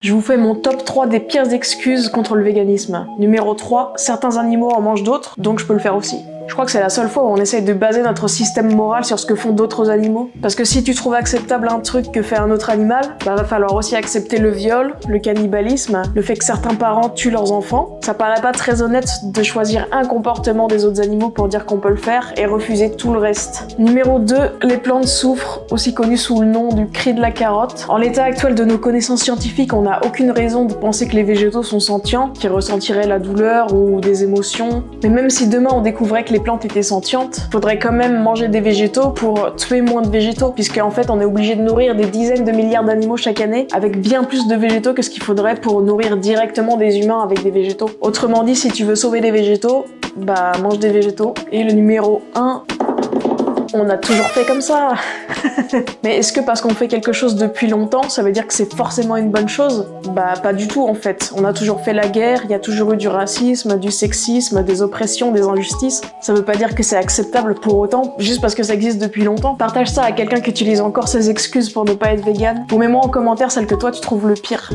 Je vous fais mon top 3 des pires excuses contre le véganisme. Numéro 3, certains animaux en mangent d'autres, donc je peux le faire aussi. Je crois que c'est la seule fois où on essaye de baser notre système moral sur ce que font d'autres animaux. Parce que si tu trouves acceptable un truc que fait un autre animal, bah va falloir aussi accepter le viol, le cannibalisme, le fait que certains parents tuent leurs enfants. Ça paraît pas très honnête de choisir un comportement des autres animaux pour dire qu'on peut le faire et refuser tout le reste. Numéro 2, les plantes soufrent, aussi connues sous le nom du cri de la carotte. En l'état actuel de nos connaissances scientifiques, on n'a aucune raison de penser que les végétaux sont sentients, qu'ils ressentiraient la douleur ou des émotions. Mais même si demain on découvrait que les plantes étaient sentientes, faudrait quand même manger des végétaux pour tuer moins de végétaux, puisque en fait on est obligé de nourrir des dizaines de milliards d'animaux chaque année avec bien plus de végétaux que ce qu'il faudrait pour nourrir directement des humains avec des végétaux. Autrement dit, si tu veux sauver des végétaux, bah mange des végétaux. Et le numéro 1, on a toujours fait comme ça. Mais est-ce que parce qu'on fait quelque chose depuis longtemps, ça veut dire que c'est forcément une bonne chose? Bah pas du tout en fait. On a toujours fait la guerre, il y a toujours eu du racisme, du sexisme, des oppressions, des injustices. Ça veut pas dire que c'est acceptable pour autant, juste parce que ça existe depuis longtemps. Partage ça à quelqu'un qui utilise encore ses excuses pour ne pas être vegan. Ou mets-moi en commentaire celle que toi tu trouves le pire.